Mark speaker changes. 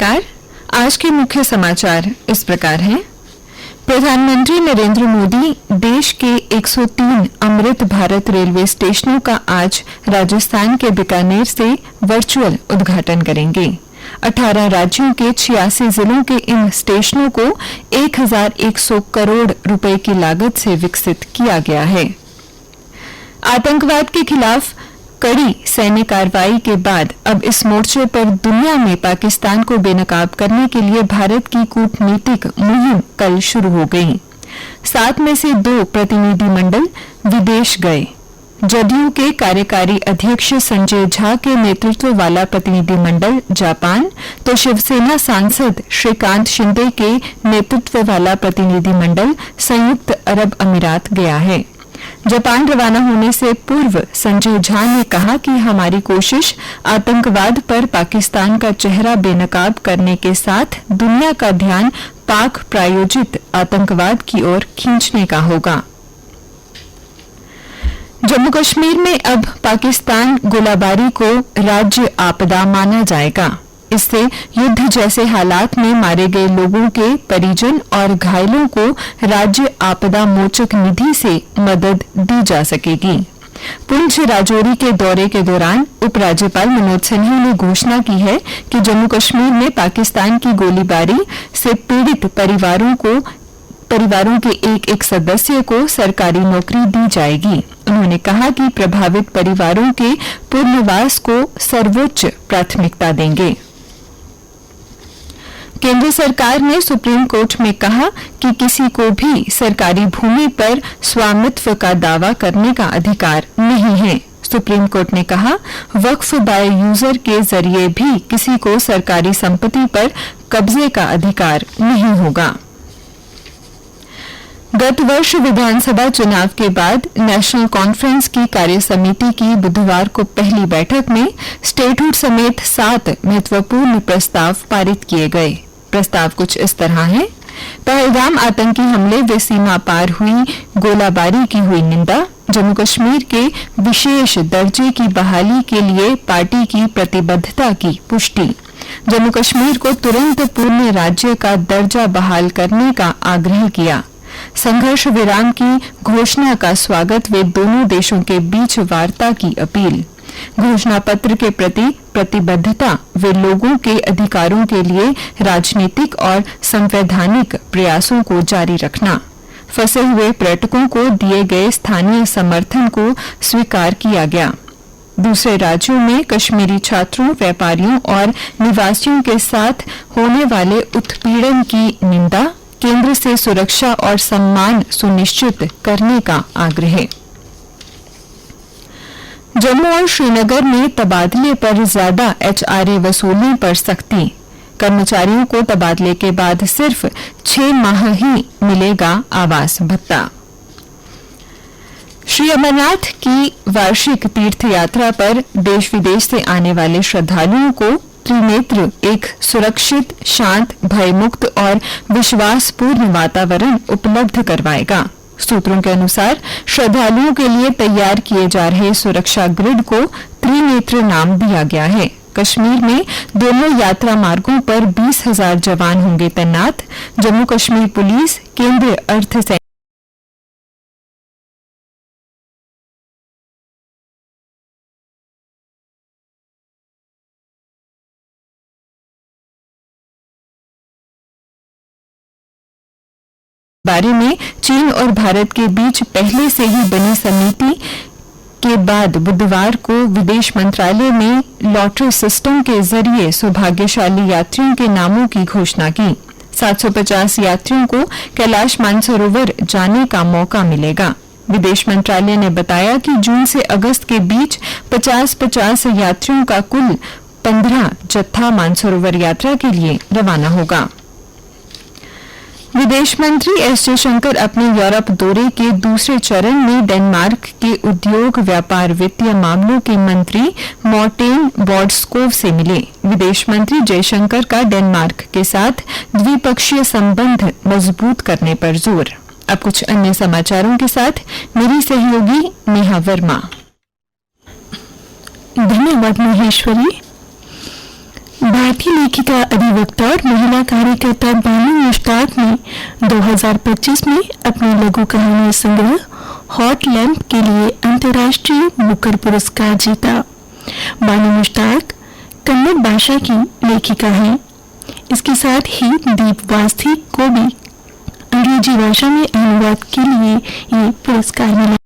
Speaker 1: नमस्कार। आज के मुख्य समाचार इस प्रकार हैं। प्रधानमंत्री नरेंद्र मोदी देश के 103 अमृत भारत रेलवे स्टेशनों का आज राजस्थान के बीकानेर से वर्चुअल उद्घाटन करेंगे। 18 राज्यों के 86 जिलों के इन स्टेशनों को 1100 करोड़ रुपए की लागत से विकसित किया गया है। आतंकवाद के खिलाफ कड़ी सैन्य कार्रवाई के बाद अब इस मोर्चे पर दुनिया में पाकिस्तान को बेनकाब करने के लिए भारत की कूटनीतिक मुहिम कल शुरू हो गई। 7 में से 2 प्रतिनिधिमंडल विदेश गए। जदयू के कार्यकारी अध्यक्ष संजय झा के नेतृत्व वाला प्रतिनिधिमंडल जापान, तो शिवसेना सांसद श्रीकांत शिंदे के नेतृत्व वाला प्रतिनिधिमंडल संयुक्त अरब अमीरात गया है। जापान रवाना होने से पूर्व संजय झा ने कहा कि हमारी कोशिश आतंकवाद पर पाकिस्तान का चेहरा बेनकाब करने के साथ दुनिया का ध्यान पाक प्रायोजित आतंकवाद की ओर खींचने का होगा। जम्मू कश्मीर में अब पाकिस्तान गोलाबारी को राज्य आपदा माना जाएगा। इससे युद्ध जैसे हालात में मारे गए लोगों के परिजन और घायलों को राज्य आपदा मोचक निधि से मदद दी जा सकेगी। पुंछ राजौरी के दौरे के दौरान उपराज्यपाल मनोज सिन्हा ने घोषणा की है कि जम्मू कश्मीर में पाकिस्तान की गोलीबारी से पीड़ित परिवारों के एक सदस्य को सरकारी नौकरी दी जाएगी। उन्होंने कहा कि प्रभावित परिवारों के पुनर्वास को सर्वोच्च प्राथमिकता देंगे। केंद्र सरकार ने सुप्रीम कोर्ट में कहा कि किसी को भी सरकारी भूमि पर स्वामित्व का दावा करने का अधिकार नहीं है। सुप्रीम कोर्ट ने कहा, वक्फ बाय यूजर के जरिए भी किसी को सरकारी संपत्ति पर कब्जे का अधिकार नहीं होगा। गत वर्ष विधानसभा चुनाव के बाद नेशनल कॉन्फ्रेंस की कार्य समिति की बुधवार को पहली बैठक में स्टेटहुड समेत 7 महत्वपूर्ण प्रस्ताव पारित किए गए। प्रस्ताव कुछ इस तरह है। पहलगाम आतंकी हमले व सीमा पार हुई गोलाबारी की हुई निंदा। जम्मू कश्मीर के विशेष दर्जे की बहाली के लिए पार्टी की प्रतिबद्धता की पुष्टि। जम्मू कश्मीर को तुरंत पूर्ण राज्य का दर्जा बहाल करने का आग्रह किया। संघर्ष विराम की घोषणा का स्वागत व दोनों देशों के बीच वार्ता की अपील। घोषणा पत्र के प्रति प्रतिबद्धता व लोगों के अधिकारों के लिए राजनीतिक और संवैधानिक प्रयासों को जारी रखना। फंसे हुए पर्यटकों को दिए गए स्थानीय समर्थन को स्वीकार किया गया। दूसरे राज्यों में कश्मीरी छात्रों, व्यापारियों और निवासियों के साथ होने वाले उत्पीड़न की निंदा। केंद्र से सुरक्षा और सम्मान सुनिश्चित करने का आग्रह। जम्मू और श्रीनगर में तबादले पर ज्यादा HRA वसूलने पर सख्ती। कर्मचारियों को तबादले के बाद सिर्फ 6 माह ही मिलेगा आवास भत्ता। श्री अमरनाथ की वार्षिक तीर्थ यात्रा पर देश विदेश से आने वाले श्रद्धालुओं को त्रिनेत्र एक सुरक्षित, शांत, भयमुक्त और विश्वासपूर्ण वातावरण उपलब्ध करवाएगा। सूत्रों के अनुसार श्रद्धालुओं के लिए तैयार किए जा रहे सुरक्षा ग्रिड को त्रिनेत्र नाम दिया गया है। कश्मीर में दोनों यात्रा मार्गों पर 20,000 जवान होंगे तैनात। जम्मू कश्मीर पुलिस, केंद्रीय अर्धसैनिक बारे में चीन और भारत के बीच पहले से ही बनी समिति के बाद बुधवार को विदेश मंत्रालय में लॉटरी सिस्टम के जरिए सौभाग्यशाली यात्रियों के नामों की घोषणा की। 750 यात्रियों को कैलाश मानसरोवर जाने का मौका मिलेगा। विदेश मंत्रालय ने बताया कि जून से अगस्त के बीच 50-50 यात्रियों का कुल 15 जत्था मानसरोवर यात्रा के लिए रवाना होगा। विदेश मंत्री एस जयशंकर अपने यूरोप दौरे के दूसरे चरण में डेनमार्क के उद्योग, व्यापार, वित्तीय मामलों के मंत्री मॉर्टेन बॉडस्कोव से मिले। विदेश मंत्री जयशंकर का डेनमार्क के साथ द्विपक्षीय संबंध मजबूत करने पर जोर। अब कुछ अन्य समाचारों के साथ मेरी सहयोगी नेहा वर्मा।
Speaker 2: धन्यवाद महेश्वरी। भारतीय लेखिका, अधिवक्ता और महिला कार्यकर्ता बानी मुश्ताक ने 2025 में अपने लघु कहानी संग्रह हॉट लैंप के लिए अंतर्राष्ट्रीय बुकर पुरस्कार जीता। बानी मुश्ताक कन्नड़ भाषा की लेखिका हैं। इसके साथ ही दीप वास्ती को भी अंग्रेजी भाषा में अनुवाद के लिए ये पुरस्कार मिला